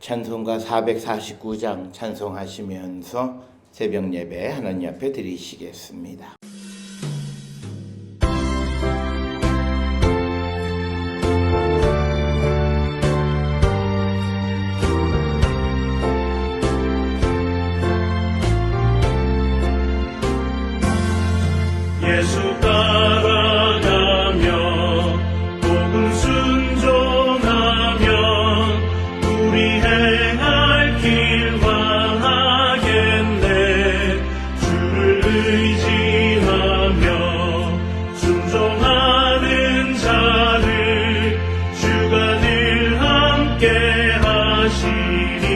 찬송가 449장 찬송하시면서 새벽 예배 하나님 앞에 드리시겠습니다. 예수 따라가며 복음 순종하며 우리 행할 길 망하겠네. 주를 의지하며 순종하는 자를 주가 늘 함께 하시리라.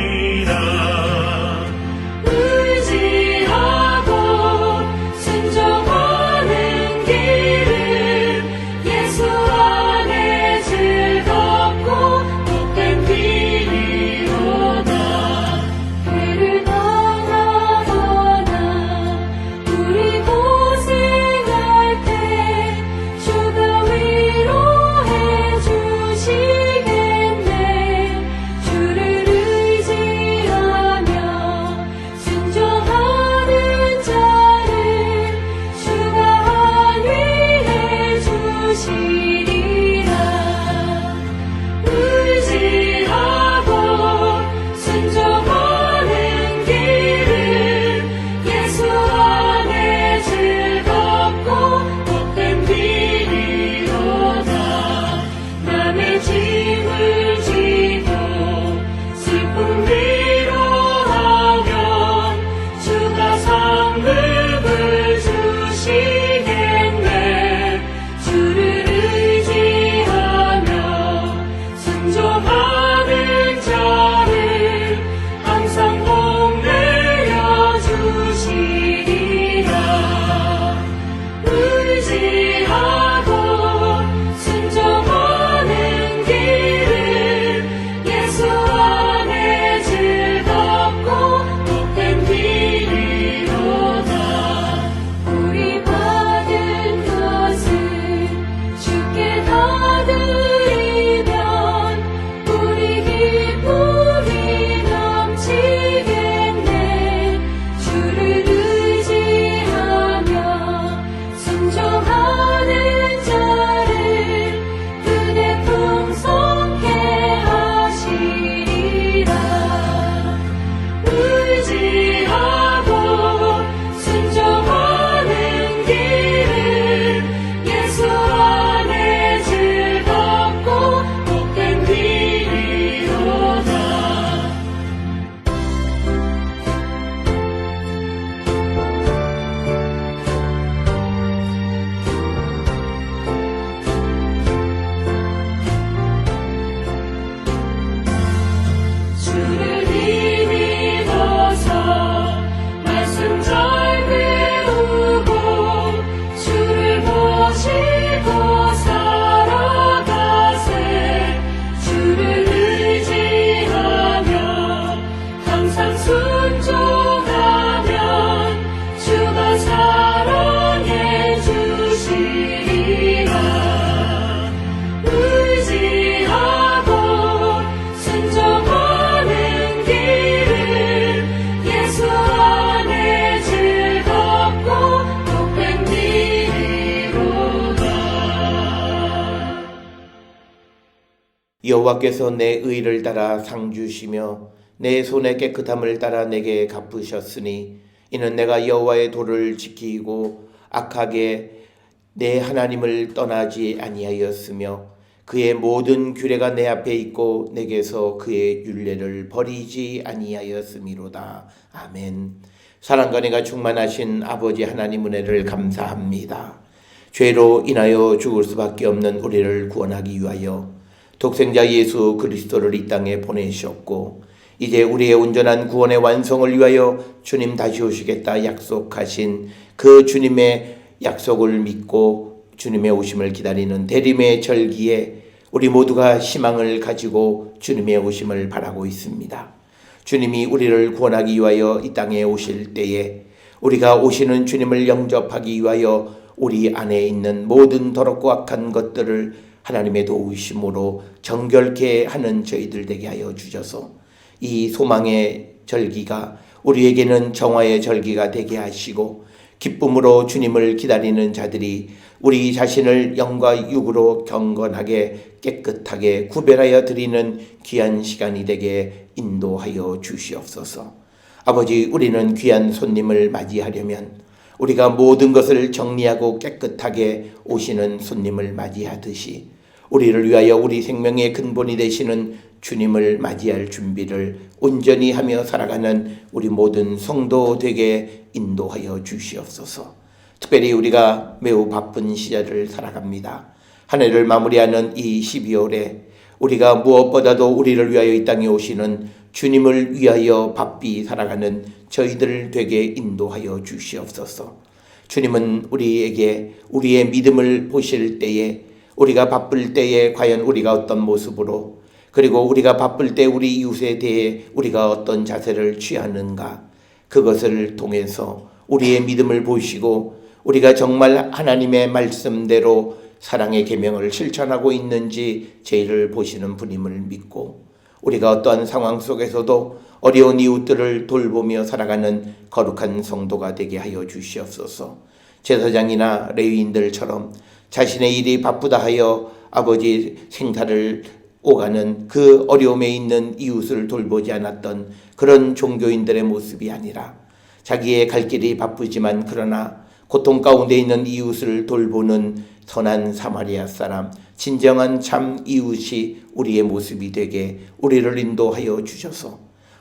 여호와께서 내 의를 따라 상 주시며 내 손의 깨끗함을 따라 내게 갚으셨으니 이는 내가 여호와의 도를 지키고 악하게 내 하나님을 떠나지 아니하였으며 그의 모든 규례가 내 앞에 있고 내게서 그의 율례를 버리지 아니하였음이로다. 아멘. 사랑과 은혜가 충만하신 아버지 하나님 은혜를 감사합니다. 죄로 인하여 죽을 수밖에 없는 우리를 구원하기 위하여 독생자 예수 그리스도를 이 땅에 보내셨고 이제 우리의 온전한 구원의 완성을 위하여 주님 다시 오시겠다 약속하신 그 주님의 약속을 믿고 주님의 오심을 기다리는 대림의 절기에 우리 모두가 희망을 가지고 주님의 오심을 바라고 있습니다. 주님이 우리를 구원하기 위하여 이 땅에 오실 때에 우리가 오시는 주님을 영접하기 위하여 우리 안에 있는 모든 더럽고 악한 것들을 하나님의 도우심으로 정결케 하는 저희들 되게 하여 주셔서 이 소망의 절기가 우리에게는 정화의 절기가 되게 하시고 기쁨으로 주님을 기다리는 자들이 우리 자신을 영과 육으로 경건하게 깨끗하게 구별하여 드리는 귀한 시간이 되게 인도하여 주시옵소서. 아버지, 우리는 귀한 손님을 맞이하려면 우리가 모든 것을 정리하고 깨끗하게 오시는 손님을 맞이하듯이 우리를 위하여 우리 생명의 근본이 되시는 주님을 맞이할 준비를 온전히 하며 살아가는 우리 모든 성도 되게 인도하여 주시옵소서. 특별히 우리가 매우 바쁜 시절을 살아갑니다. 한 해를 마무리하는 이 12월에 우리가 무엇보다도 우리를 위하여 이 땅에 오시는 주님을 위하여 바삐 살아가는 저희들 되게 인도하여 주시옵소서. 주님은 우리에게 우리의 믿음을 보실 때에 우리가 바쁠 때에 과연 우리가 어떤 모습으로 그리고 우리가 바쁠 때 우리 이웃에 대해 우리가 어떤 자세를 취하는가 그것을 통해서 우리의 믿음을 보시고 우리가 정말 하나님의 말씀대로 사랑의 계명을 실천하고 있는지 저희를 보시는 분임을 믿고 우리가 어떠한 상황 속에서도 어려운 이웃들을 돌보며 살아가는 거룩한 성도가 되게 하여 주시옵소서. 제사장이나 레위인들처럼 자신의 일이 바쁘다 하여 아버지 생사를 오가는 그 어려움에 있는 이웃을 돌보지 않았던 그런 종교인들의 모습이 아니라 자기의 갈 길이 바쁘지만 그러나 고통 가운데 있는 이웃을 돌보는 선한 사마리아 사람, 진정한 참 이웃이 우리의 모습이 되게 우리를 인도하여 주셔서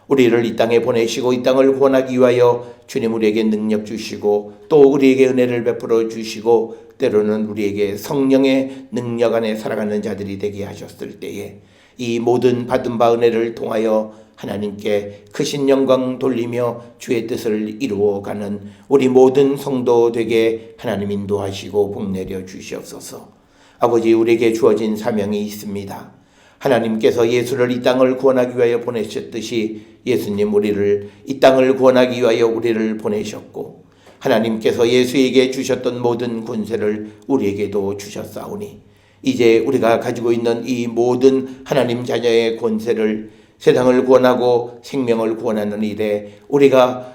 우리를 이 땅에 보내시고 이 땅을 구원하기 위하여 주님 우리에게 능력 주시고 또 우리에게 은혜를 베풀어 주시고 때로는 우리에게 성령의 능력 안에 살아가는 자들이 되게 하셨을 때에 이 모든 받은 바 은혜를 통하여 하나님께 크신 영광 돌리며 주의 뜻을 이루어가는 우리 모든 성도 되게 하나님 인도하시고 복내려 주시옵소서. 아버지, 우리에게 주어진 사명이 있습니다. 하나님께서 예수를 이 땅을 구원하기 위하여 보내셨듯이 예수님 우리를 이 땅을 구원하기 위하여 우리를 보내셨고 하나님께서 예수에게 주셨던 모든 권세를 우리에게도 주셨사오니 이제 우리가 가지고 있는 이 모든 하나님 자녀의 권세를 세상을 구원하고 생명을 구원하는 일에 우리가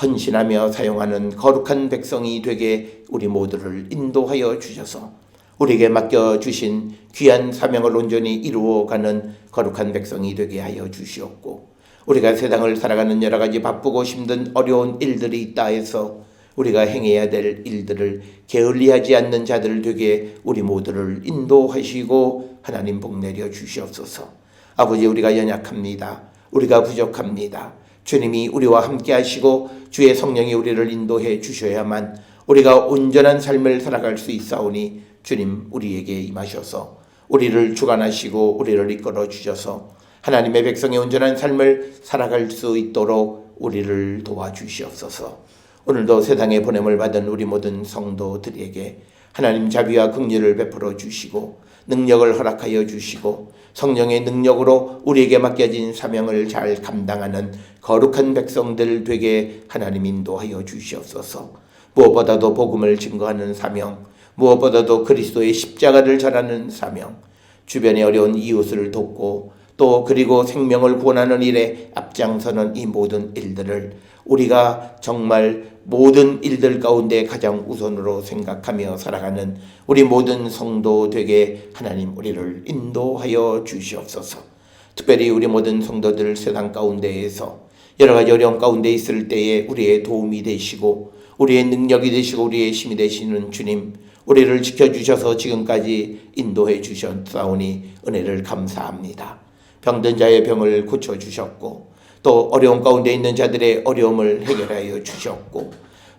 헌신하며 사용하는 거룩한 백성이 되게 우리 모두를 인도하여 주셔서 우리에게 맡겨주신 귀한 사명을 온전히 이루어가는 거룩한 백성이 되게 하여 주시옵고 우리가 세상을 살아가는 여러 가지 바쁘고 힘든 어려운 일들이 있다 해서 우리가 행해야 될 일들을 게을리하지 않는 자들 되게 우리 모두를 인도하시고 하나님 복내려 주시옵소서. 아버지, 우리가 연약합니다. 우리가 부족합니다. 주님이 우리와 함께 하시고 주의 성령이 우리를 인도해 주셔야만 우리가 온전한 삶을 살아갈 수 있사오니 주님 우리에게 임하셔서 우리를 주관하시고 우리를 이끌어 주셔서 하나님의 백성의 온전한 삶을 살아갈 수 있도록 우리를 도와주시옵소서. 오늘도 세상에 보냄을 받은 우리 모든 성도들에게 하나님 자비와 긍휼을 베풀어 주시고 능력을 허락하여 주시고 성령의 능력으로 우리에게 맡겨진 사명을 잘 감당하는 거룩한 백성들 되게 하나님 인도하여 주시옵소서. 무엇보다도 복음을 증거하는 사명, 무엇보다도 그리스도의 십자가를 전하는 사명, 주변의 어려운 이웃을 돕고 또 그리고 생명을 구원하는 일에 앞장서는 이 모든 일들을 우리가 정말 모든 일들 가운데 가장 우선으로 생각하며 살아가는 우리 모든 성도 되게 하나님 우리를 인도하여 주시옵소서. 특별히 우리 모든 성도들 세상 가운데에서 여러 가지 어려움 가운데 있을 때에 우리의 도움이 되시고 우리의 능력이 되시고 우리의 힘이 되시는 주님, 우리를 지켜주셔서 지금까지 인도해 주셨사오니 은혜를 감사합니다. 병든 자의 병을 고쳐주셨고 또 어려움 가운데 있는 자들의 어려움을 해결하여 주셨고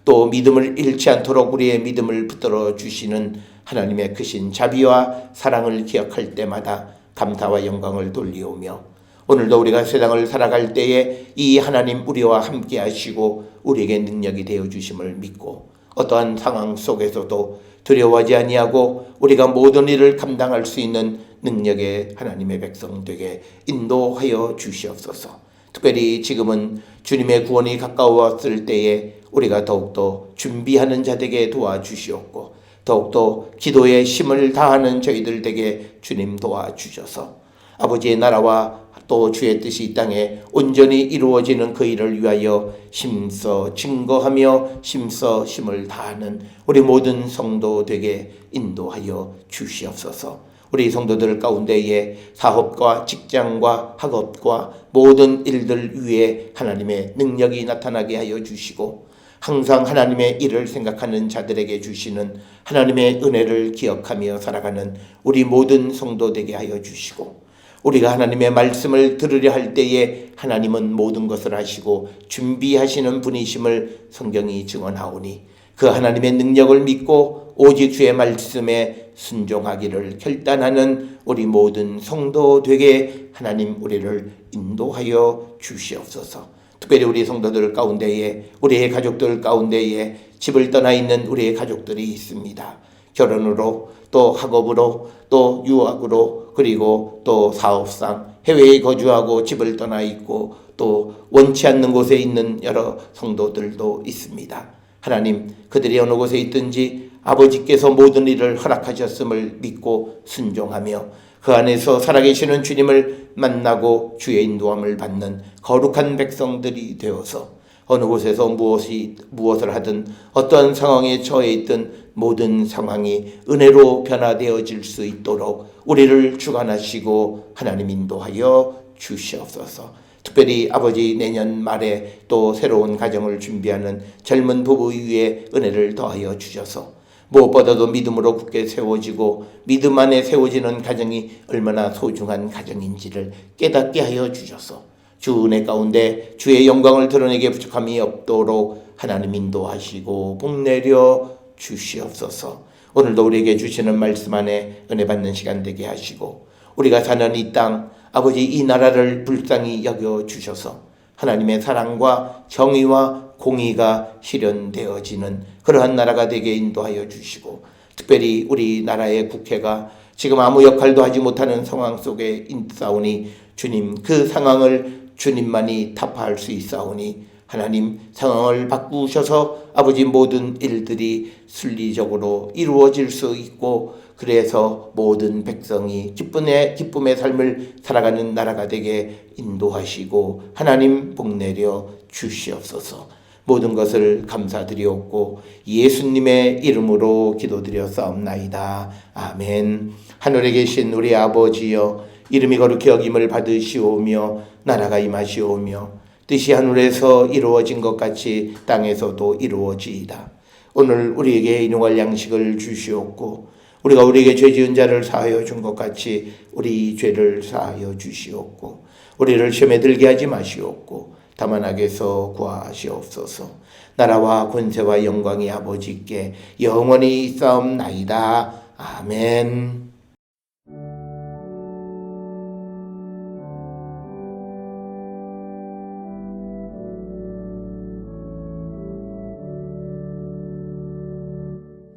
또 믿음을 잃지 않도록 우리의 믿음을 붙들어 주시는 하나님의 크신 자비와 사랑을 기억할 때마다 감사와 영광을 돌리오며 오늘도 우리가 세상을 살아갈 때에 이 하나님 우리와 함께 하시고 우리에게 능력이 되어 주심을 믿고 어떠한 상황 속에서도 두려워하지 아니하고 우리가 모든 일을 감당할 수 있는 능력의 하나님의 백성 되게 인도하여 주시옵소서. 특별히 지금은 주님의 구원이 가까웠을 때에 우리가 더욱더 준비하는 자들에게 도와주시옵고 더욱더 기도에 힘을 다하는 저희들 되게 주님 도와주셔서 아버지의 나라와 또 주의 뜻이 이 땅에 온전히 이루어지는 그 일을 위하여 힘써 증거하며 힘써 힘을 다하는 우리 모든 성도 되게 인도하여 주시옵소서. 우리 성도들 가운데에 사업과 직장과 학업과 모든 일들 위에 하나님의 능력이 나타나게 하여 주시고, 항상 하나님의 일을 생각하는 자들에게 주시는 하나님의 은혜를 기억하며 살아가는 우리 모든 성도 되게 하여 주시고, 우리가 하나님의 말씀을 들으려 할 때에 하나님은 모든 것을 하시고 준비하시는 분이심을 성경이 증언하오니, 그 하나님의 능력을 믿고 오직 주의 말씀에 순종하기를 결단하는 우리 모든 성도 되게 하나님 우리를 인도하여 주시옵소서. 특별히 우리 성도들 가운데에, 우리의 가족들 가운데에 집을 떠나 있는 우리의 가족들이 있습니다. 결혼으로, 또 학업으로, 또 유학으로, 그리고 또 사업상 해외에 거주하고 집을 떠나 있고 또 원치 않는 곳에 있는 여러 성도들도 있습니다. 하나님, 그들이 어느 곳에 있든지 아버지께서 모든 일을 허락하셨음을 믿고 순종하며 그 안에서 살아계시는 주님을 만나고 주의 인도함을 받는 거룩한 백성들이 되어서 어느 곳에서 무엇을 하든 어떠한 상황에 처해 있든 모든 상황이 은혜로 변화되어질 수 있도록 우리를 주관하시고 하나님 인도하여 주시옵소서. 특별히 아버지, 내년 말에 또 새로운 가정을 준비하는 젊은 부부 위에 은혜를 더하여 주셔서 무엇보다도 믿음으로 굳게 세워지고 믿음 안에 세워지는 가정이 얼마나 소중한 가정인지를 깨닫게 하여 주셔서 주 은혜 가운데 주의 영광을 드러내게 부족함이 없도록 하나님 인도하시고 복내려 주시옵소서. 오늘도 우리에게 주시는 말씀 안에 은혜 받는 시간 되게 하시고, 우리가 사는 이 땅, 아버지 이 나라를 불쌍히 여겨 주셔서 하나님의 사랑과 정의와 공의가 실현되어지는 그러한 나라가 되게 인도하여 주시고, 특별히 우리나라의 국회가 지금 아무 역할도 하지 못하는 상황 속에 있사오니 주님, 그 상황을 주님만이 타파할 수 있사오니 하나님, 상황을 바꾸셔서 아버지 모든 일들이 순리적으로 이루어질 수 있고, 그래서 모든 백성이 기쁨의 삶을 살아가는 나라가 되게 인도하시고 하나님 복내려 주시옵소서. 모든 것을 감사드리옵고 예수님의 이름으로 기도드렸사옵나이다. 아멘. 하늘에 계신 우리 아버지여, 이름이 거룩히 여김을 받으시오며 나라가 임하시오며 뜻이 하늘에서 이루어진 것 같이 땅에서도 이루어지이다. 오늘 우리에게 일용할 양식을 주시옵고 우리가 우리에게 죄 지은 자를 사하여 준 것 같이 우리 죄를 사하여 주시옵고 우리를 시험에 들게 하지 마시옵고 다만 악에서 구하시옵소서. 나라와 권세와 영광이 아버지께 영원히 있사옵나이다. 아멘.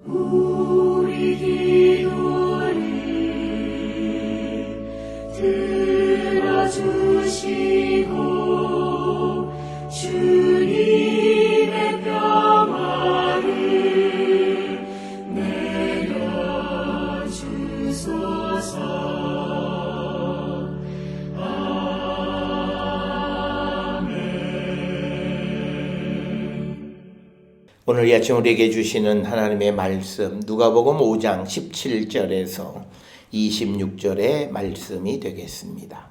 우리 기도를 들어주시고 주님의 평화를 내려주소서. 오늘 이 아침 우리에게 주시는 하나님의 말씀, 누가복음 5장 17절에서 26절의 말씀이 되겠습니다.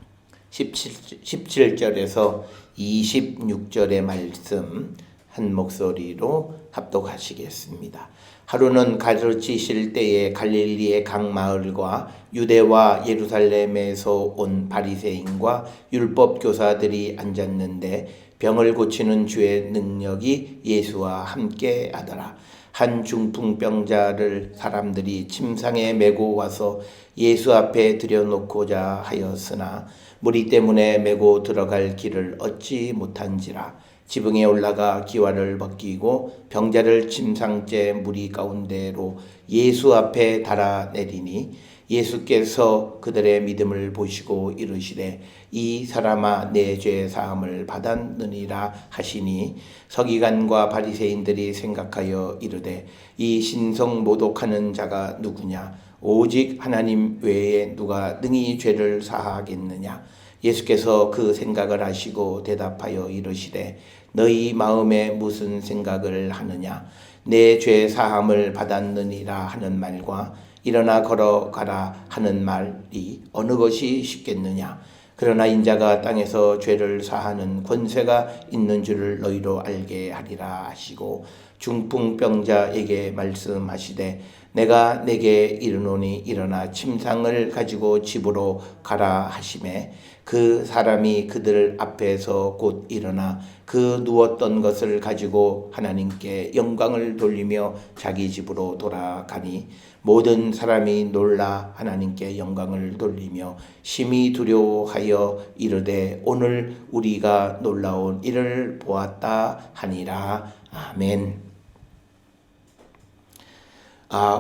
17절에서 26절의 말씀 한 목소리로 합독하시겠습니다. 하루는 가르치실 때에 갈릴리의 각 마을과 유대와 예루살렘에서 온 바리새인과 율법 교사들이 앉았는데 병을 고치는 주의 능력이 예수와 함께 하더라. 한 중풍병자를 사람들이 침상에 메고 와서 예수 앞에 들여놓고자 하였으나 무리 때문에 메고 들어갈 길을 얻지 못한지라. 지붕에 올라가 기와를 벗기고 병자를 침상째 무리 가운데로 예수 앞에 달아내리니 예수께서 그들의 믿음을 보시고 이르시되 이 사람아 내 죄 사함을 받았느니라 하시니 서기관과 바리새인들이 생각하여 이르되 이 신성 모독하는 자가 누구냐 오직 하나님 외에 누가 능히 죄를 사하겠느냐. 예수께서 그 생각을 하시고 대답하여 이르시되 너희 마음에 무슨 생각을 하느냐. 내 죄 사함을 받았느니라 하는 말과 일어나 걸어가라 하는 말이 어느 것이 쉽겠느냐. 그러나 인자가 땅에서 죄를 사하는 권세가 있는 줄을 너희로 알게 하리라 하시고 중풍병자에게 말씀하시되 내가 내게 이르노니 일어나 침상을 가지고 집으로 가라 하시매 그 사람이 그들 앞에서 곧 일어나 그 누웠던 것을 가지고 하나님께 영광을 돌리며 자기 집으로 돌아가니 모든 사람이 놀라 하나님께 영광을 돌리며 심히 두려워하여 이르되 오늘 우리가 놀라운 일을 보았다 하니라. 아멘.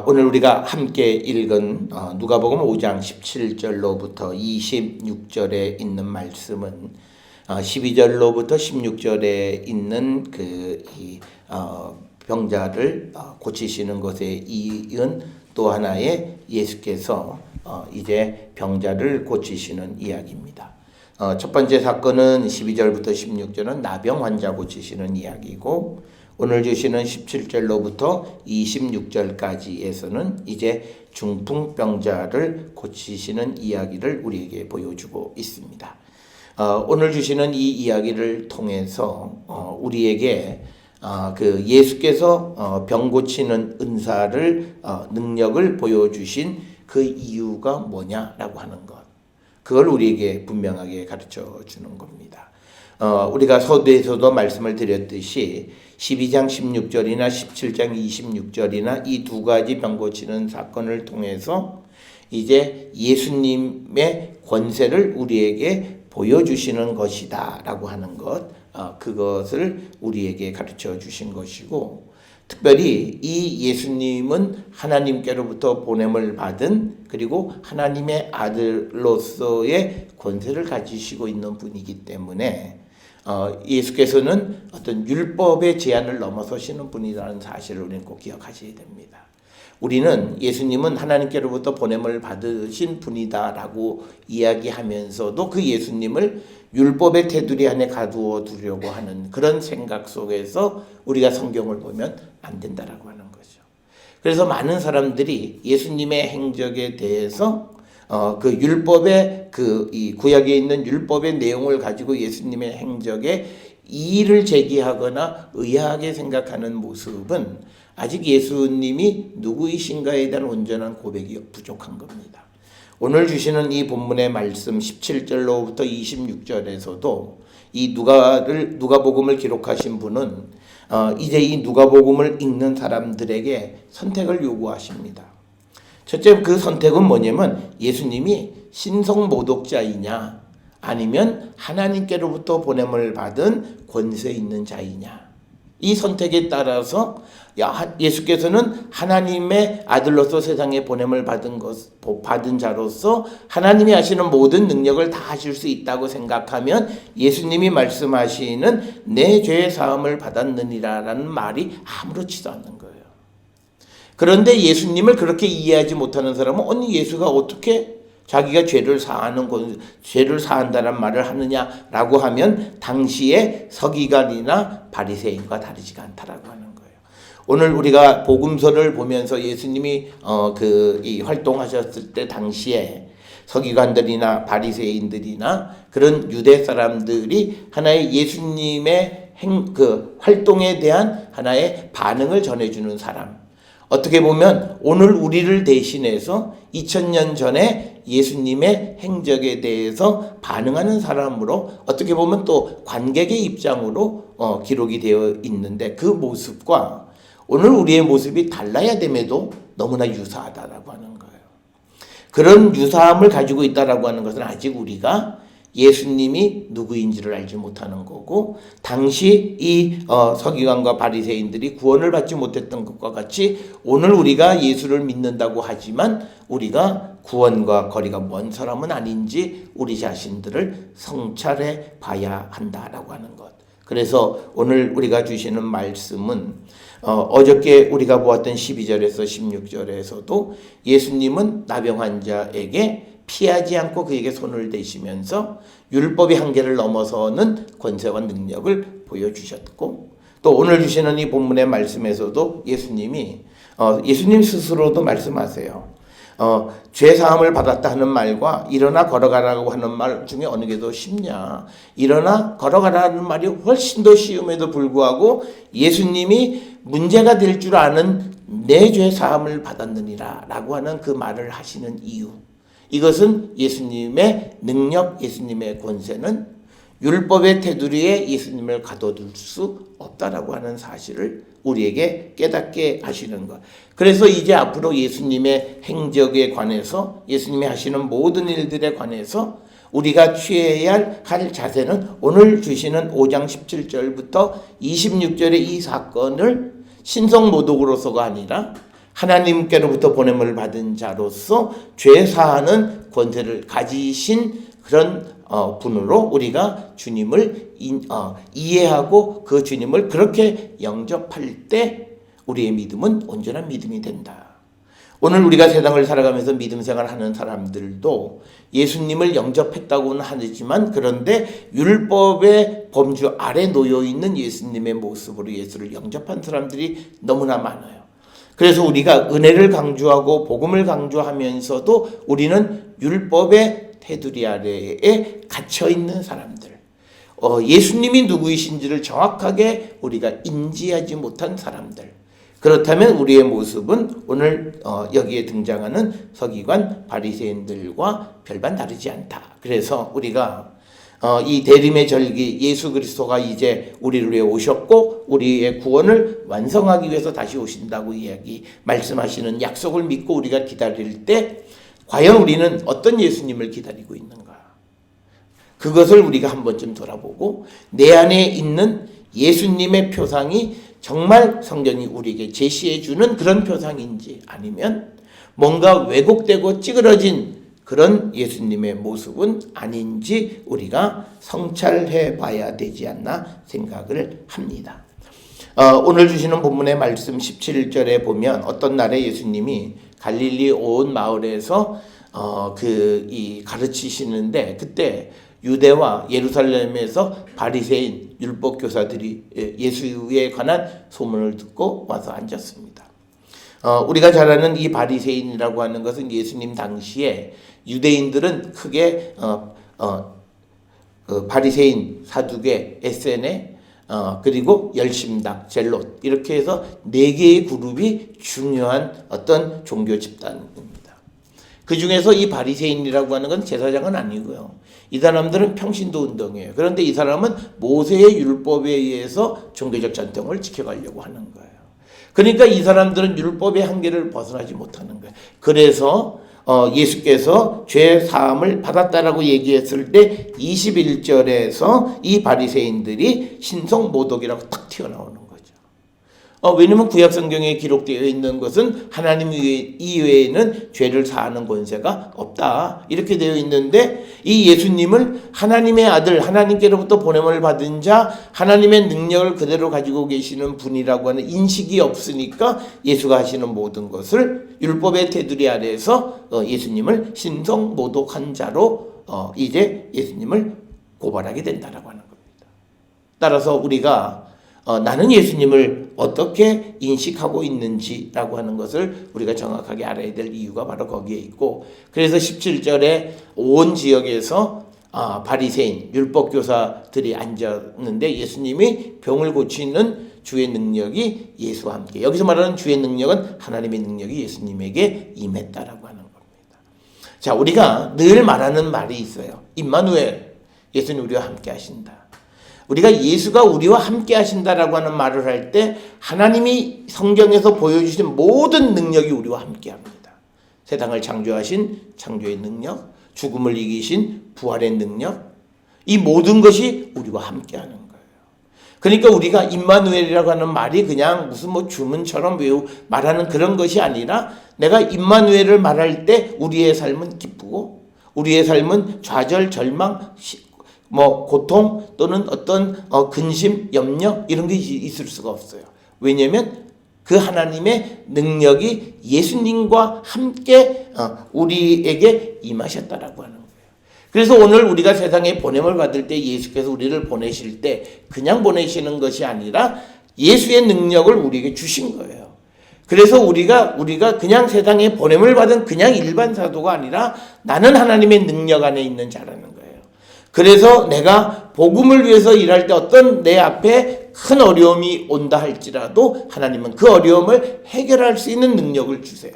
오늘 우리가 함께 읽은 누가복음 5장 17절로부터 26절에 있는 말씀은 12절로부터 16절에 있는 병자를 고치시는 것에 이은 또 하나의 예수께서 이제 병자를 고치시는 이야기입니다. 첫 번째 사건은 12절부터 16절은 나병 환자 고치시는 이야기고 오늘 주시는 17절로부터 26절까지에서는 이제 중풍병자를 고치시는 이야기를 우리에게 보여주고 있습니다. 오늘 주시는 이 이야기를 통해서 우리에게 그 예수께서 병 고치는 은사를 능력을 보여주신 그 이유가 뭐냐라고 하는 것, 그걸 우리에게 분명하게 가르쳐 주는 겁니다. 우리가 서두에서도 말씀을 드렸듯이 12장 16절이나 17장 26절이나 이 두 가지 병 고치는 사건을 통해서 이제 예수님의 권세를 우리에게 보여주시는 것이다 라고 하는 것, 그것을 우리에게 가르쳐 주신 것이고, 특별히 이 예수님은 하나님께로부터 보냄을 받은 그리고 하나님의 아들로서의 권세를 가지시고 있는 분이기 때문에 예수께서는 어떤 율법의 제한을 넘어서시는 분이라는 사실을 우리는 꼭 기억하셔야 됩니다. 우리는 예수님은 하나님께로부터 보냄을 받으신 분이다라고 이야기하면서도 그 예수님을 율법의 테두리 안에 가두어 두려고 하는 그런 생각 속에서 우리가 성경을 보면 안 된다라고 하는 거죠. 그래서 많은 사람들이 예수님의 행적에 대해서 그 율법의 이 구약에 있는 율법의 내용을 가지고 예수님의 행적에 이의를 제기하거나 의아하게 생각하는 모습은 아직 예수님이 누구이신가에 대한 온전한 고백이 부족한 겁니다. 오늘 주시는 이 본문의 말씀 17절로부터 26절에서도 이 누가복음을 기록하신 분은 이제 이 누가복음을 읽는 사람들에게 선택을 요구하십니다. 첫째, 그 선택은 뭐냐면 예수님이 신성모독자이냐 아니면 하나님께로부터 보냄을 받은 권세 있는 자이냐. 이 선택에 따라서 예수께서는 하나님의 아들로서 세상에 보냄을 받은 자로서 하나님이 하시는 모든 능력을 다 하실 수 있다고 생각하면 예수님이 말씀하시는 내 죄의 사함을 받았느니라라는 말이 아무렇지도 않는 거예요. 그런데 예수님을 그렇게 이해하지 못하는 사람은 아니 예수가 어떻게 자기가 죄를 사한다는 말을 하느냐라고 하면 당시의 서기관이나 바리새인과 다르지가 않다라고 하는 거예요. 오늘 우리가 복음서를 보면서 예수님이 이 활동하셨을 때 당시에 서기관들이나 바리새인들이나 그런 유대 사람들이 하나의 예수님의 활동에 대한 하나의 반응을 전해주는 사람. 어떻게 보면 오늘 우리를 대신해서 2000년 전에 예수님의 행적에 대해서 반응하는 사람으로 어떻게 보면 또 관객의 입장으로 기록이 되어 있는데 그 모습과 오늘 우리의 모습이 달라야 됨에도 너무나 유사하다라고 하는 거예요. 그런 유사함을 가지고 있다라고 하는 것은 아직 우리가 예수님이 누구인지를 알지 못하는 거고 당시 이 서기관과 바리새인들이 구원을 받지 못했던 것과 같이 오늘 우리가 예수를 믿는다고 하지만 우리가 구원과 거리가 먼 사람은 아닌지 우리 자신들을 성찰해 봐야 한다라고 하는 것. 그래서 오늘 우리가 주시는 말씀은 어저께 우리가 보았던 12절에서 16절에서도 예수님은 나병 환자에게 피하지 않고 그에게 손을 대시면서 율법의 한계를 넘어서는 권세와 능력을 보여주셨고, 또 오늘 주시는 이 본문의 말씀에서도 예수님 스스로도 말씀하세요. 죄 사함을 받았다 하는 말과 일어나 걸어가라고 하는 말 중에 어느 게 더 쉽냐? 일어나 걸어가라는 말이 훨씬 더 쉬움에도 불구하고 예수님이 문제가 될 줄 아는 내 죄 사함을 받았느니라 라고 하는 그 말을 하시는 이유, 이것은 예수님의 능력, 예수님의 권세는 율법의 테두리에 예수님을 가둬둘 수 없다라고 하는 사실을 우리에게 깨닫게 하시는 것. 그래서 이제 앞으로 예수님의 행적에 관해서, 예수님이 하시는 모든 일들에 관해서 우리가 취해야 할 자세는 오늘 주시는 5장 17절부터 26절의 이 사건을 신성모독으로서가 아니라 하나님께로부터 보냄을 받은 자로서 죄 사하는 권세를 가지신 그런 분으로 우리가 주님을 이해하고 그 주님을 그렇게 영접할 때 우리의 믿음은 온전한 믿음이 된다. 오늘 우리가 세상을 살아가면서 믿음 생활하는 사람들도 예수님을 영접했다고는 하지만, 그런데 율법의 범주 아래 놓여 있는 예수님의 모습으로 예수를 영접한 사람들이 너무나 많아요. 그래서 우리가 은혜를 강조하고 복음을 강조하면서도 우리는 율법의 테두리 아래에 갇혀있는 사람들, 예수님이 누구이신지를 정확하게 우리가 인지하지 못한 사람들, 그렇다면 우리의 모습은 오늘 여기에 등장하는 서기관 바리새인들과 별반 다르지 않다. 그래서 우리가 이 대림의 절기, 예수 그리스도가 이제 우리를 위해 오셨고 우리의 구원을 완성하기 위해서 다시 오신다고 말씀하시는 약속을 믿고 우리가 기다릴 때 과연 우리는 어떤 예수님을 기다리고 있는가? 그것을 우리가 한 번쯤 돌아보고 내 안에 있는 예수님의 표상이 정말 성경이 우리에게 제시해 주는 그런 표상인지, 아니면 뭔가 왜곡되고 찌그러진 그런 예수님의 모습은 아닌지 우리가 성찰해 봐야 되지 않나 생각을 합니다. 오늘 주시는 본문의 말씀 17절에 보면 어떤 날에 예수님이 갈릴리 온 마을에서 가르치시는데, 그때 유대와 예루살렘에서 바리새인 율법 교사들이 예수에 관한 소문을 듣고 와서 앉았습니다. 우리가 잘 아는 이 바리새인이라고 하는 것은 예수님 당시에 유대인들은 크게 바리새인, 사두개, 에세네, 그리고 열심당, 젤롯, 이렇게 해서 4개의 그룹이 중요한 어떤 종교 집단입니다. 그 중에서 이 바리새인이라고 하는 건 제사장은 아니고요. 이 사람들은 평신도 운동이에요. 그런데 이 사람은 모세의 율법에 의해서 종교적 전통을 지켜가려고 하는 거예요. 그러니까 이 사람들은 율법의 한계를 벗어나지 못하는 거예요. 그래서 예수께서 죄 사함을 받았다라고 얘기했을 때 21절에서 이 바리새인들이 신성모독이라고 탁 튀어나오는 거죠. 왜냐하면 구약 성경에 기록되어 있는 것은 하나님 이외에는 죄를 사하는 권세가 없다, 이렇게 되어 있는데, 이 예수님을 하나님의 아들, 하나님께로부터 보냄을 받은 자, 하나님의 능력을 그대로 가지고 계시는 분이라고 하는 인식이 없으니까 예수가 하시는 모든 것을 율법의 테두리 아래에서 예수님을 신성모독한 자로 이제 예수님을 고발하게 된다라고 하는 겁니다. 따라서 우리가 나는 예수님을 어떻게 인식하고 있는지라고 하는 것을 우리가 정확하게 알아야 될 이유가 바로 거기에 있고, 그래서 17절에 온 지역에서 바리새인, 율법교사들이 앉았는데 예수님이 병을 고치는 주의 능력이 예수와 함께, 여기서 말하는 주의 능력은 하나님의 능력이 예수님에게 임했다라고 하는 겁니다. 자, 우리가 늘 말하는 말이 있어요. 임마누엘, 예수님 우리와 함께 하신다. 우리가 예수가 우리와 함께 하신다라고 하는 말을 할 때 하나님이 성경에서 보여주신 모든 능력이 우리와 함께 합니다. 세상을 창조하신 창조의 능력, 죽음을 이기신 부활의 능력, 이 모든 것이 우리와 함께 하는 거예요. 그러니까 우리가 임마누엘이라고 하는 말이 그냥 무슨 주문처럼 말하는 그런 것이 아니라, 내가 임마누엘을 말할 때 우리의 삶은 기쁘고 우리의 삶은 좌절, 절망, 뭐 고통 또는 어떤 근심, 염려 이런 게 있을 수가 없어요. 왜냐하면 그 하나님의 능력이 예수님과 함께 우리에게 임하셨다라고 하는 거예요. 그래서 오늘 우리가 세상에 보냄을 받을 때 예수께서 우리를 보내실 때 그냥 보내시는 것이 아니라 예수의 능력을 우리에게 주신 거예요. 그래서 우리가 그냥 세상에 보냄을 받은 그냥 일반 사도가 아니라 나는 하나님의 능력 안에 있는 자라는 거예요. 그래서 내가 복음을 위해서 일할 때 어떤 내 앞에 큰 어려움이 온다 할지라도 하나님은 그 어려움을 해결할 수 있는 능력을 주세요.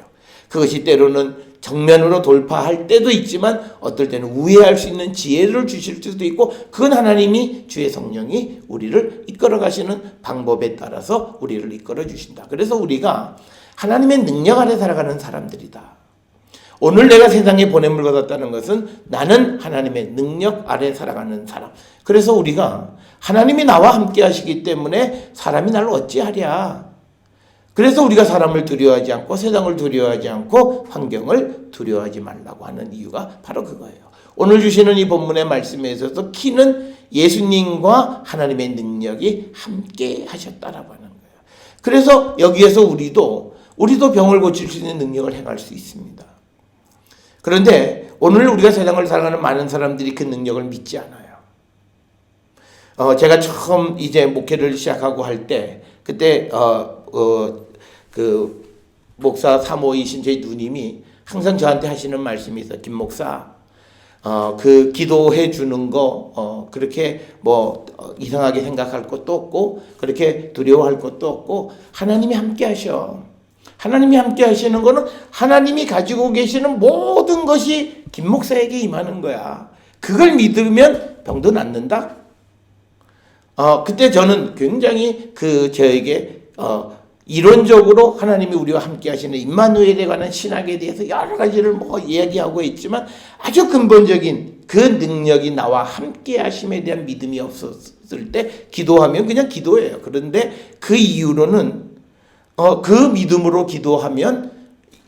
그것이 때로는 정면으로 돌파할 때도 있지만 어떨 때는 우회할 수 있는 지혜를 주실 수도 있고 그건 하나님이 주의 성령이 우리를 이끌어 가시는 방법에 따라서 우리를 이끌어 주신다. 그래서 우리가 하나님의 능력 아래 살아가는 사람들이다. 오늘 내가 세상에 보냄을 받았다는 것은 나는 하나님의 능력 아래 살아가는 사람. 그래서 우리가 하나님이 나와 함께 하시기 때문에 사람이 나를 어찌하랴. 그래서 우리가 사람을 두려워하지 않고 세상을 두려워하지 않고 환경을 두려워하지 말라고 하는 이유가 바로 그거예요. 오늘 주시는 이 본문의 말씀에 있어서 키는 예수님과 하나님의 능력이 함께 하셨다라고 하는 거예요. 그래서 여기에서 우리도 병을 고칠 수 있는 능력을 행할 수 있습니다. 그런데 오늘 우리가 세상을 살아가는 많은 사람들이 그 능력을 믿지 않아요. 제가 처음 이제 목회를 시작하고 할 때 그때 그 목사 사모이신 저희 누님이 항상 저한테 하시는 말씀이 있어요. 김 목사, 그 기도해 주는 거 그렇게 뭐 이상하게 생각할 것도 없고 그렇게 두려워할 것도 없고 하나님이 함께 하셔. 하나님이 함께 하시는 거는 하나님이 가지고 계시는 모든 것이 김 목사에게 임하는 거야. 그걸 믿으면 병도 낫는다. 그때 저는 굉장히 저에게 이론적으로 하나님이 우리와 함께 하시는 임마누엘에 관한 신학에 대해서 여러 가지를 뭐 이야기하고 있지만 아주 근본적인 그 능력이 나와 함께 하심에 대한 믿음이 없었을 때 기도하면 그냥 기도예요. 그런데 그 이후로는 그 믿음으로 기도하면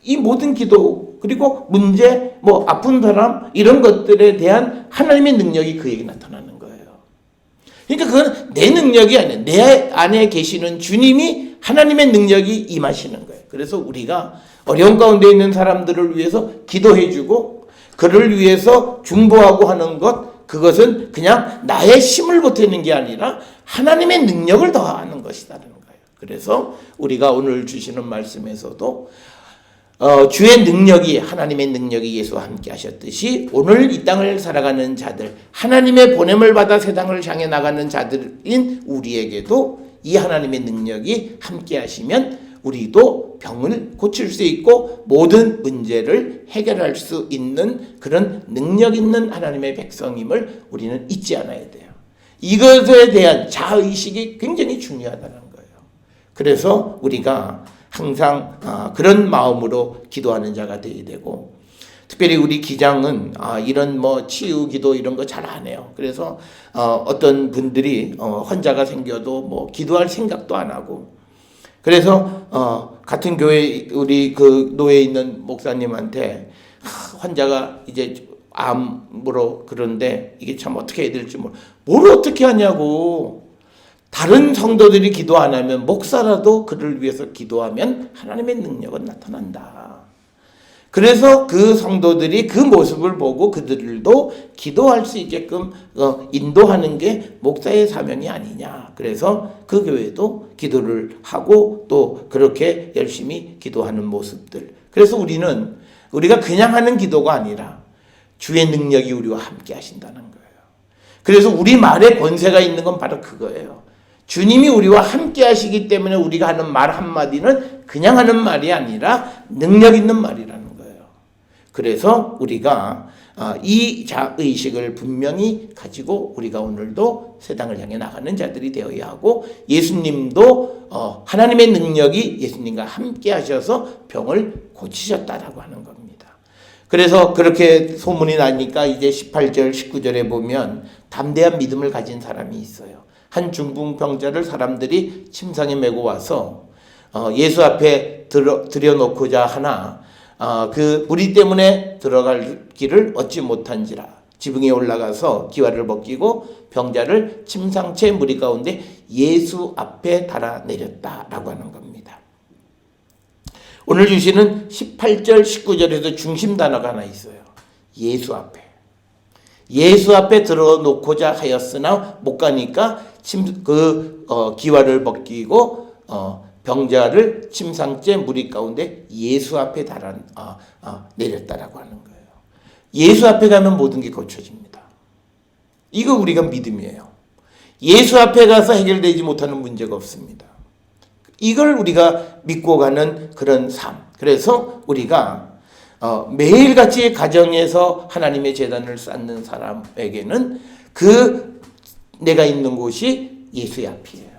이 모든 기도 그리고 문제 뭐 아픈 사람 이런 것들에 대한 하나님의 능력이 그에게 나타나는 거예요. 그러니까 그건 내 능력이 아니에요. 내 안에 계시는 주님이 하나님의 능력이 임하시는 거예요. 그래서 우리가 어려운 가운데 있는 사람들을 위해서 기도해주고 그를 위해서 중보하고 하는 그것은 그냥 나의 힘을 보태는 게 아니라 하나님의 능력을 더하는 것이라는 거예요. 그래서 우리가 오늘 주시는 말씀에서도 주의 능력이 하나님의 능력이 예수와 함께 하셨듯이 오늘 이 땅을 살아가는 자들 하나님의 보냄을 받아 세상을 향해 나가는 자들인 우리에게도 이 하나님의 능력이 함께 하시면 우리도 병을 고칠 수 있고 모든 문제를 해결할 수 있는 그런 능력 있는 하나님의 백성임을 우리는 잊지 않아야 돼요. 이것에 대한 자의식이 굉장히 중요하다는 거예요. 그래서 우리가 항상 그런 마음으로 기도하는 자가 되어야 되고 특별히 우리 기장은 이런 뭐 치유 기도 이런 거 잘 안 해요. 그래서 어떤 분들이 환자가 생겨도 뭐 기도할 생각도 안 하고 그래서 같은 교회 우리 그 노예에 있는 목사님한테 환자가 이제 암으로 그런데 이게 참 어떻게 해야 될지 뭘 어떻게 하냐고. 다른 성도들이 기도 안 하면 목사라도 그를 위해서 기도하면 하나님의 능력은 나타난다. 그래서 그 성도들이 그 모습을 보고 그들도 기도할 수 있게끔 인도하는 게 목사의 사명이 아니냐. 그래서 그 교회도 기도를 하고 또 그렇게 열심히 기도하는 모습들. 그래서 우리가 그냥 하는 기도가 아니라 주의 능력이 우리와 함께 하신다는 거예요. 그래서 우리 말에 권세가 있는 건 바로 그거예요. 주님이 우리와 함께 하시기 때문에 우리가 하는 말 한마디는 그냥 하는 말이 아니라 능력 있는 말이라는 거예요. 그래서 우리가 이 자의식을 분명히 가지고 우리가 오늘도 세상을 향해 나가는 자들이 되어야 하고 예수님도 하나님의 능력이 예수님과 함께 하셔서 병을 고치셨다라고 하는 겁니다. 그래서 그렇게 소문이 나니까 이제 18절 19절에 보면 담대한 믿음을 가진 사람이 있어요. 한 중풍병자를 사람들이 침상에 메고 와서 예수 앞에 들여놓고자 하나 그 무리 때문에 들어갈 길을 얻지 못한지라 지붕에 올라가서 기와를 벗기고 병자를 침상체 무리 가운데 예수 앞에 달아내렸다라고 하는 겁니다. 오늘 주시는 18절 19절에도 중심 단어가 하나 있어요. 예수 앞에. 예수 앞에 들어놓고자 하였으나 못 가니까 기와를 벗기고 병자를 침상째 무리 가운데 예수 앞에 내렸다라고 하는 거예요. 예수 앞에 가면 모든 게 고쳐집니다. 이거 우리가 믿음이에요. 예수 앞에 가서 해결되지 못하는 문제가 없습니다. 이걸 우리가 믿고 가는 그런 삶. 그래서 우리가 매일같이 가정에서 하나님의 제단을 쌓는 사람에게는 내가 있는 곳이 예수의 앞이에요.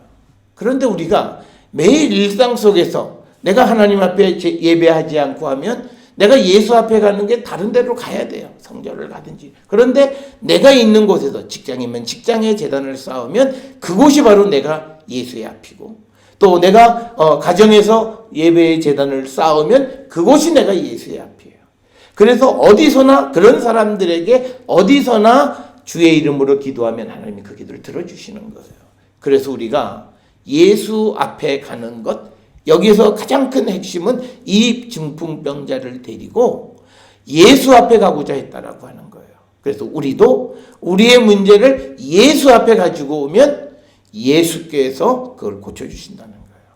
그런데 우리가 매일 일상 속에서 내가 하나님 앞에 예배하지 않고 하면 내가 예수 앞에 가는 게 다른 데로 가야 돼요. 성전을 가든지. 그런데 내가 있는 곳에서 직장이면 직장의 제단을 쌓으면 그곳이 바로 내가 예수의 앞이고, 또 내가 가정에서 예배의 제단을 쌓으면 그곳이 내가 예수의 앞이에요. 그래서 어디서나 그런 사람들에게 어디서나 주의 이름으로 기도하면 하나님이 그 기도를 들어주시는 거예요. 그래서 우리가 예수 앞에 가는 것, 여기서 가장 큰 핵심은 이 중풍병자를 데리고 예수 앞에 가고자 했다라고 하는 거예요. 그래서 우리도 우리의 문제를 예수 앞에 가지고 오면 예수께서 그걸 고쳐주신다는 거예요.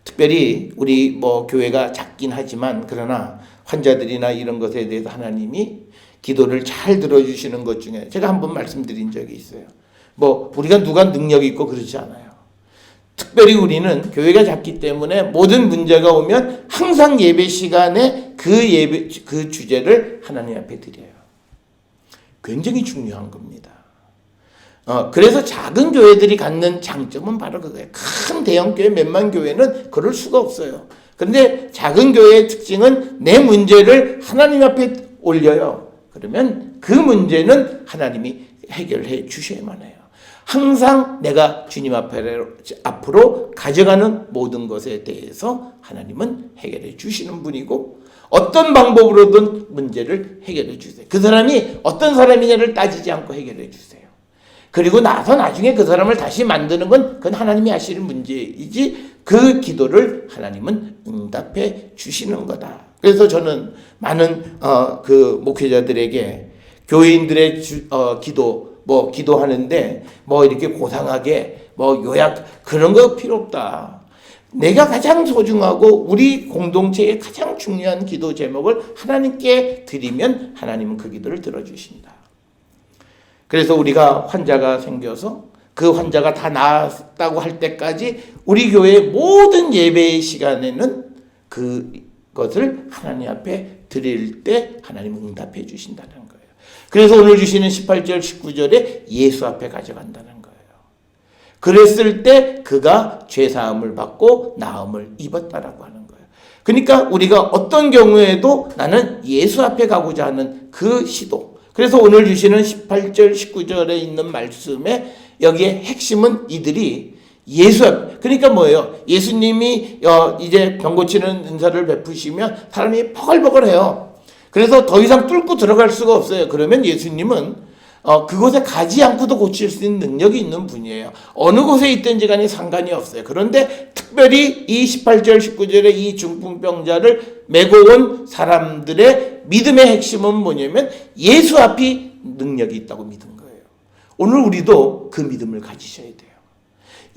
특별히 우리 교회가 작긴 하지만 그러나 환자들이나 이런 것에 대해서 하나님이 기도를 잘 들어주시는 것 중에 제가 한번 말씀드린 적이 있어요. 우리가 누가 능력이 있고 그러지 않아요. 특별히 우리는 교회가 작기 때문에 모든 문제가 오면 항상 예배 시간에 그 주제를 하나님 앞에 드려요. 굉장히 중요한 겁니다. 그래서 작은 교회들이 갖는 장점은 바로 그거예요. 큰 대형 교회 몇만 교회는 그럴 수가 없어요. 그런데 작은 교회의 특징은 내 문제를 하나님 앞에 올려요. 그러면 그 문제는 하나님이 해결해 주셔야만 해요. 항상 내가 주님 앞으로 가져가는 모든 것에 대해서 하나님은 해결해 주시는 분이고, 어떤 방법으로든 문제를 해결해 주세요. 그 사람이 어떤 사람이냐를 따지지 않고 해결해 주세요. 그리고 나중에 그 사람을 다시 만드는 건 그건 하나님이 하시는 문제이지, 그 기도를 하나님은 응답해 주시는 거다. 그래서 저는 많은 목회자들에게 교인들의 기도하는데 이렇게 고상하게 요약 그런 거 필요 없다. 내가 가장 소중하고 우리 공동체의 가장 중요한 기도 제목을 하나님께 드리면 하나님은 그 기도를 들어주신다. 그래서 우리가 환자가 생겨서 그 환자가 다 나았다고 할 때까지 우리 교회의 모든 예배의 시간에는 그것을 하나님 앞에 드릴 때 하나님은 응답해 주신다는 거예요. 그래서 오늘 주시는 18절 19절에 예수 앞에 가져간다는 거예요. 그랬을 때 그가 죄사함을 받고 나음을 입었다라고 하는 거예요. 그러니까 우리가 어떤 경우에도 나는 예수 앞에 가고자 하는 그 시도. 그래서 오늘 주시는 18절 19절에 있는 말씀에 여기에 핵심은 이들이 예수 앞, 그러니까 뭐예요? 예수님이 이제 병 고치는 은사를 베푸시면 사람이 버글버글해요. 그래서 더 이상 뚫고 들어갈 수가 없어요. 그러면 예수님은 그곳에 가지 않고도 고칠 수 있는 능력이 있는 분이에요. 어느 곳에 있든지 간에 상관이 없어요. 그런데 특별히 이 18절 19절의 이 중풍병자를 메고 온 사람들의 믿음의 핵심은 뭐냐면 예수 앞이 능력이 있다고 믿은 거예요. 오늘 우리도 그 믿음을 가지셔야 돼요.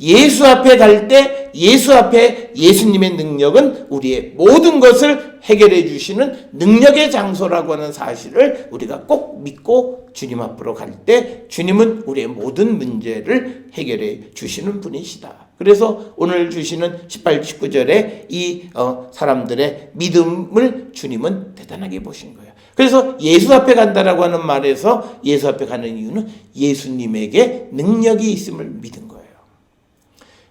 예수 앞에 갈 때 예수 앞에 예수님의 능력은 우리의 모든 것을 해결해 주시는 능력의 장소라고 하는 사실을 우리가 꼭 믿고 주님 앞으로 갈 때 주님은 우리의 모든 문제를 해결해 주시는 분이시다. 그래서 오늘 주시는 18, 19절에 이 사람들의 믿음을 주님은 대단하게 보신 거예요. 그래서 예수 앞에 간다라고 하는 말에서 예수 앞에 가는 이유는 예수님에게 능력이 있음을 믿은 거예요.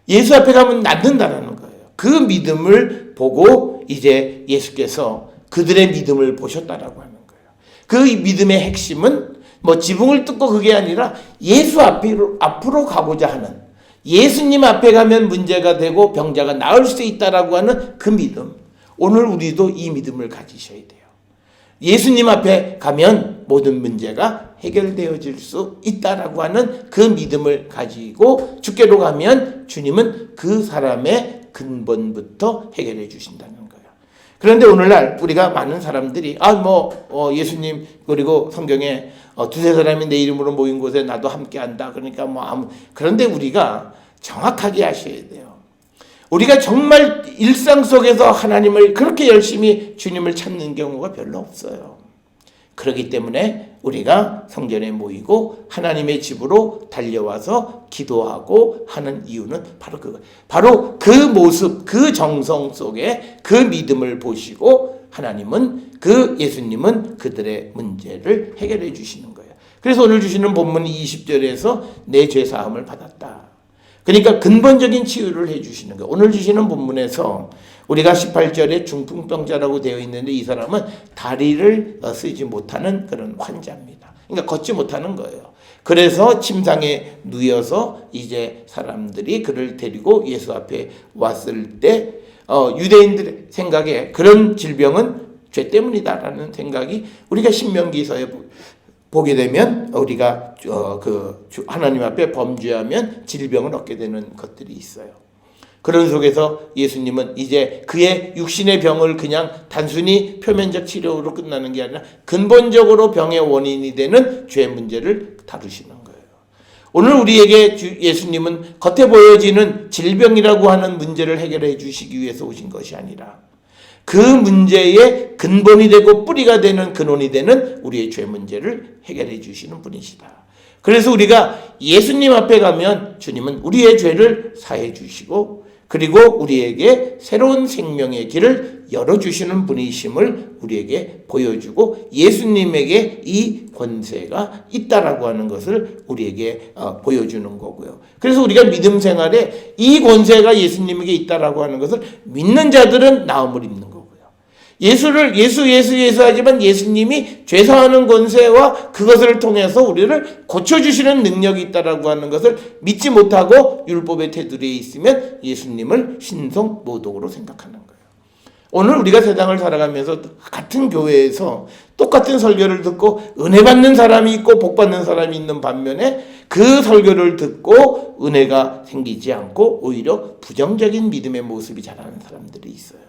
예수 앞에 가면 낫는다라는 거예요. 그 믿음을 보고 이제 예수께서 그들의 믿음을 보셨다라고 하는 거예요. 그 믿음의 핵심은 지붕을 뜯고 그게 아니라 예수 앞으로 가고자 하는, 예수님 앞에 가면 문제가 되고 병자가 나을 수 있다라고 하는 그 믿음. 오늘 우리도 이 믿음을 가지셔야 돼요. 예수님 앞에 가면 모든 문제가 해결되어질 수 있다라고 하는 그 믿음을 가지고 주께로 가면 주님은 그 사람의 근본부터 해결해 주신다는 거예요. 그런데 오늘날 우리가 많은 사람들이 예수님 그리고 성경에 두세 사람이 내 이름으로 모인 곳에 나도 함께한다. 그러니까 그런데 우리가 정확하게 아셔야 돼요. 우리가 정말 일상 속에서 하나님을 그렇게 열심히 주님을 찾는 경우가 별로 없어요. 그렇기 때문에 우리가 성전에 모이고 하나님의 집으로 달려와서 기도하고 하는 이유는 바로 그거. 바로 그 모습, 그 정성 속에 그 믿음을 보시고 예수님은 그들의 문제를 해결해 주시는 거예요. 그래서 오늘 주시는 본문 20절에서 내 죄 사함을 받았다. 그러니까 근본적인 치유를 해 주시는 거예요. 오늘 주시는 본문에서 우리가 18절에 중풍병자라고 되어 있는데 이 사람은 다리를 쓰지 못하는 그런 환자입니다. 그러니까 걷지 못하는 거예요. 그래서 침상에 누워서 이제 사람들이 그를 데리고 예수 앞에 왔을 때 유대인들의 생각에 그런 질병은 죄 때문이다라는 생각이 우리가 신명기서에 보게 되면 우리가 하나님 앞에 범죄하면 질병을 얻게 되는 것들이 있어요. 그런 속에서 예수님은 이제 그의 육신의 병을 그냥 단순히 표면적 치료로 끝나는 게 아니라 근본적으로 병의 원인이 되는 죄 문제를 다루시는 거예요. 오늘 우리에게 예수님은 겉에 보여지는 질병이라고 하는 문제를 해결해 주시기 위해서 오신 것이 아니라 그 문제의 근본이 되고 뿌리가 되는 근원이 되는 우리의 죄 문제를 해결해 주시는 분이시다. 그래서 우리가 예수님 앞에 가면 주님은 우리의 죄를 사해 주시고 그리고 우리에게 새로운 생명의 길을 열어주시는 분이심을 우리에게 보여주고 예수님에게 이 권세가 있다라고 하는 것을 우리에게 보여주는 거고요. 그래서 우리가 믿음 생활에 이 권세가 예수님에게 있다라고 하는 것을 믿는 자들은 나음을 입는 거고요. 예수 하지만 예수님이 죄사하는 권세와 그것을 통해서 우리를 고쳐주시는 능력이 있다라고 하는 것을 믿지 못하고 율법의 테두리에 있으면 예수님을 신성 모독으로 생각하는 거예요. 오늘 우리가 세상을 살아가면서 같은 교회에서 똑같은 설교를 듣고 은혜 받는 사람이 있고 복 받는 사람이 있는 반면에 그 설교를 듣고 은혜가 생기지 않고 오히려 부정적인 믿음의 모습이 자라는 사람들이 있어요.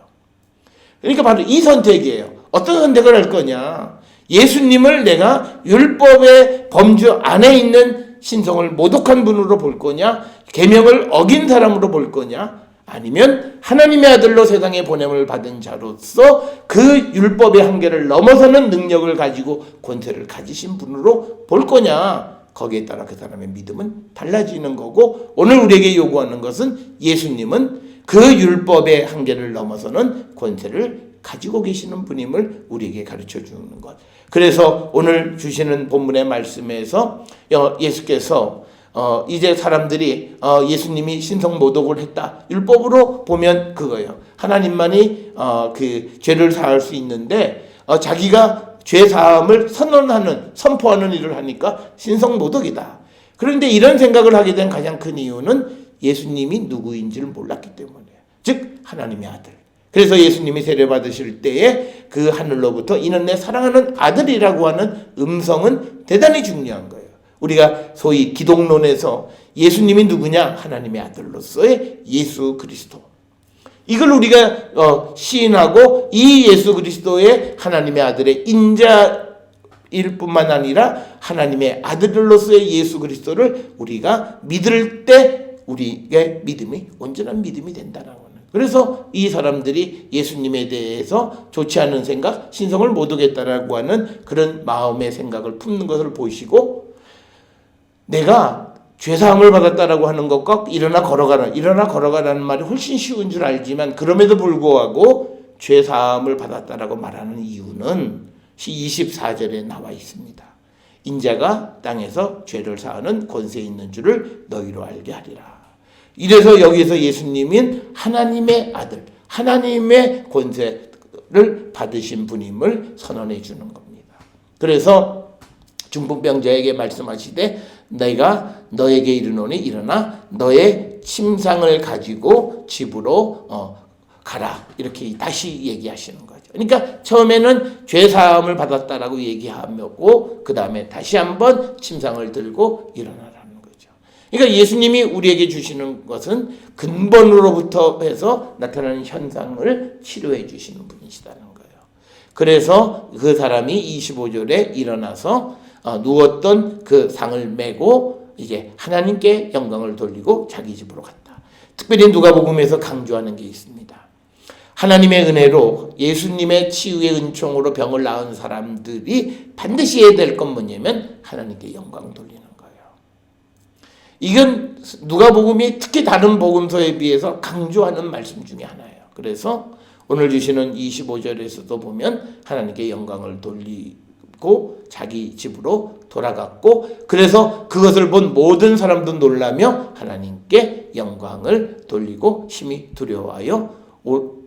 그러니까 바로 이 선택이에요. 어떤 선택을 할 거냐? 예수님을 내가 율법의 범주 안에 있는 신성을 모독한 분으로 볼 거냐? 계명을 어긴 사람으로 볼 거냐? 아니면 하나님의 아들로 세상에 보냄을 받은 자로서 그 율법의 한계를 넘어서는 능력을 가지고 권세를 가지신 분으로 볼 거냐? 거기에 따라 그 사람의 믿음은 달라지는 거고 오늘 우리에게 요구하는 것은 예수님은 그 율법의 한계를 넘어서는 권세를 가지고 계시는 분임을 우리에게 가르쳐 주는 것. 그래서 오늘 주시는 본문의 말씀에서 예수께서 이제 사람들이 예수님이 신성 모독을 했다. 율법으로 보면 그거예요. 하나님만이 그 죄를 사할 수 있는데 자기가 죄 사함을 선포하는 일을 하니까 신성 모독이다. 그런데 이런 생각을 하게 된 가장 큰 이유는 예수님이 누구인지를 몰랐기 때문이에요. 즉 하나님의 아들. 그래서 예수님이 세례받으실 때에 그 하늘로부터 이는 내 사랑하는 아들이라고 하는 음성은 대단히 중요한 거예요. 우리가 소위 기독론에서 예수님이 누구냐? 하나님의 아들로서의 예수 그리스도. 이걸 우리가 시인하고 이 예수 그리스도의 하나님의 아들의 인자일 뿐만 아니라 하나님의 아들로서의 예수 그리스도를 우리가 믿을 때 우리의 믿음이 온전한 믿음이 된다는 거예요. 그래서 이 사람들이 예수님에 대해서 좋지 않은 생각, 신성을 모독했다라고 하는 그런 마음의 생각을 품는 것을 보시고 내가 죄사함을 받았다라고 하는 것과 일어나 걸어가라는 말이 훨씬 쉬운 줄 알지만 그럼에도 불구하고 죄사함을 받았다라고 말하는 이유는 24절에 나와 있습니다. 인자가 땅에서 죄를 사하는 권세 있는 줄을 너희로 알게 하리라. 이래서 여기서 예수님은 하나님의 아들, 하나님의 권세를 받으신 분임을 선언해 주는 겁니다. 그래서 중풍병자에게 말씀하시되 내가 너에게 이르노니 일어나 너의 침상을 가지고 집으로 가라. 이렇게 다시 얘기하시는 거죠. 그러니까 처음에는 죄 사함을 받았다라고 얘기하고 그 다음에 다시 한번 침상을 들고 일어나라는 거죠. 그러니까 예수님이 우리에게 주시는 것은 근본으로부터 해서 나타나는 현상을 치료해 주시는 분이시다는 거예요. 그래서 그 사람이 25절에 일어나서 누웠던 그 상을 메고 이제 하나님께 영광을 돌리고 자기 집으로 갔다. 특별히 누가복음에서 강조하는 게 있습니다. 하나님의 은혜로 예수님의 치유의 은총으로 병을 나은 사람들이 반드시 해야 될 건 뭐냐면 하나님께 영광 돌리는 거예요. 이건 누가복음이 특히 다른 복음서에 비해서 강조하는 말씀 중에 하나예요. 그래서 오늘 주시는 25절에서도 보면 하나님께 영광을 돌리고 자기 집으로 돌아갔고, 그래서 그것을 본 모든 사람도 놀라며 하나님께 영광을 돌리고 심히 두려워하여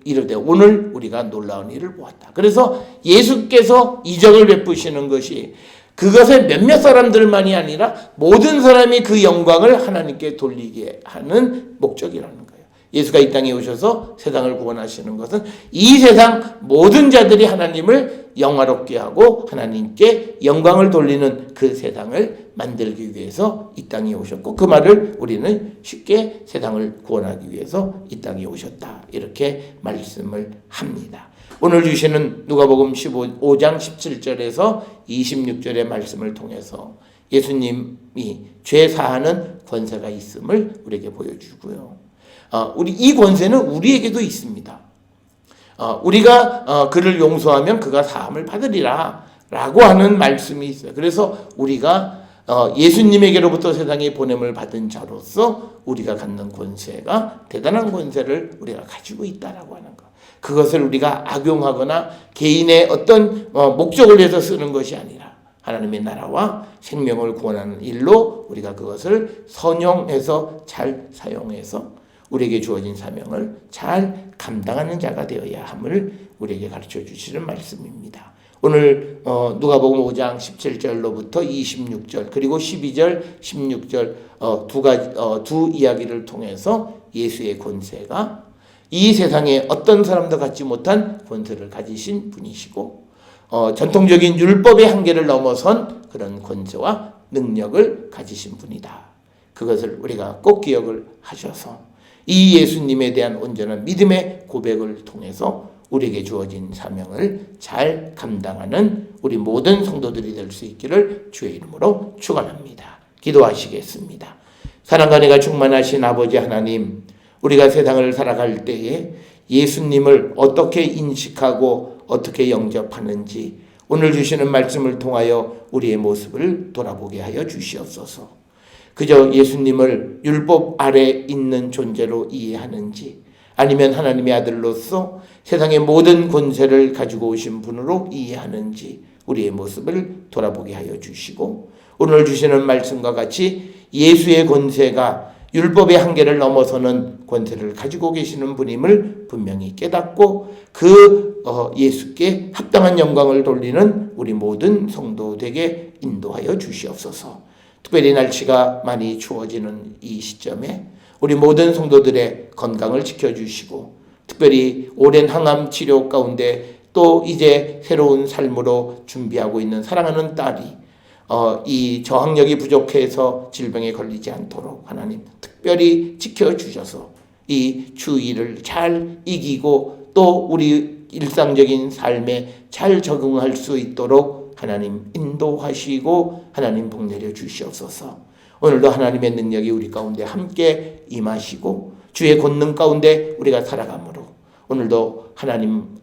이르되 오늘 우리가 놀라운 일을 보았다. 그래서 예수께서 이적을 베푸시는 것이 그것의 몇몇 사람들만이 아니라 모든 사람이 그 영광을 하나님께 돌리게 하는 목적이라는 거예요. 예수가 이 땅에 오셔서 세상을 구원하시는 것은 이 세상 모든 자들이 하나님을 영화롭게 하고 하나님께 영광을 돌리는 그 세상을 만들기 위해서 이 땅에 오셨고, 그 말을 우리는 쉽게 세상을 구원하기 위해서 이 땅에 오셨다, 이렇게 말씀을 합니다. 오늘 주시는 누가복음 15장 17절에서 26절의 말씀을 통해서 예수님이 죄 사하는 권세가 있음을 우리에게 보여주고요. 우리 이 권세는 우리에게도 있습니다. 우리가 그를 용서하면 그가 사함을 받으리라 라고 하는 말씀이 있어요. 그래서 우리가 예수님에게로부터 세상에 보냄을 받은 자로서 우리가 갖는 권세가 대단한 권세를 우리가 가지고 있다라고 하는 것. 그것을 우리가 악용하거나 개인의 어떤 목적을 위해서 쓰는 것이 아니라 하나님의 나라와 생명을 구원하는 일로 우리가 그것을 선용해서 잘 사용해서 우리에게 주어진 사명을 잘 감당하는 자가 되어야 함을 우리에게 가르쳐 주시는 말씀입니다. 오늘 누가복음 5장 17절로부터 26절 그리고 12절, 16절 두 이야기를 통해서 예수의 권세가 이 세상에 어떤 사람도 갖지 못한 권세를 가지신 분이시고 전통적인 율법의 한계를 넘어선 그런 권세와 능력을 가지신 분이다. 그것을 우리가 꼭 기억을 하셔서 이 예수님에 대한 온전한 믿음의 고백을 통해서 우리에게 주어진 사명을 잘 감당하는 우리 모든 성도들이 될 수 있기를 주의 이름으로 축원합니다. 기도하시겠습니다. 사랑과 은혜가 충만하신 아버지 하나님, 우리가 세상을 살아갈 때에 예수님을 어떻게 인식하고 어떻게 영접하는지 오늘 주시는 말씀을 통하여 우리의 모습을 돌아보게 하여 주시옵소서. 그저 예수님을 율법 아래 있는 존재로 이해하는지 아니면 하나님의 아들로서 세상의 모든 권세를 가지고 오신 분으로 이해하는지 우리의 모습을 돌아보게 하여 주시고, 오늘 주시는 말씀과 같이 예수의 권세가 율법의 한계를 넘어서는 권세를 가지고 계시는 분임을 분명히 깨닫고 그 예수께 합당한 영광을 돌리는 우리 모든 성도 되게 인도하여 주시옵소서. 특별히 날씨가 많이 추워지는 이 시점에 우리 모든 성도들의 건강을 지켜주시고, 특별히 오랜 항암 치료 가운데 또 이제 새로운 삶으로 준비하고 있는 사랑하는 딸이 이 저항력이 부족해서 질병에 걸리지 않도록 하나님 특별히 지켜주셔서 이 추위를 잘 이기고 또 우리 일상적인 삶에 잘 적응할 수 있도록 하나님 인도하시고 하나님 복 내려 주시옵소서. 오늘도 하나님의 능력이 우리 가운데 함께 임하시고 주의 권능 가운데 우리가 살아가므로 오늘도 하나님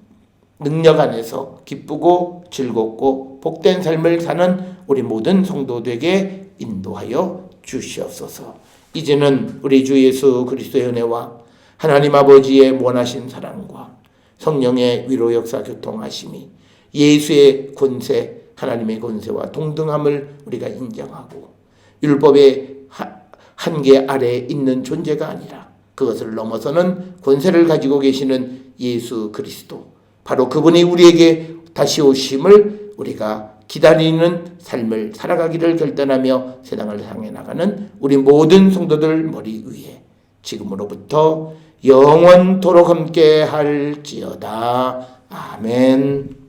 능력 안에서 기쁘고 즐겁고 복된 삶을 사는 우리 모든 성도들에게 인도하여 주시옵소서. 이제는 우리 주 예수 그리스도의 은혜와 하나님 아버지의 원하신 사랑과 성령의 위로 역사 교통하심이 예수의 권세, 하나님의 권세와 동등함을 우리가 인정하고 율법의 한계 아래에 있는 존재가 아니라 그것을 넘어서는 권세를 가지고 계시는 예수 그리스도, 바로 그분이 우리에게 다시 오심을 우리가 기다리는 삶을 살아가기를 결단하며 세상을 향해 나가는 우리 모든 성도들 머리 위에 지금으로부터 영원토록 함께 할지어다. 아멘.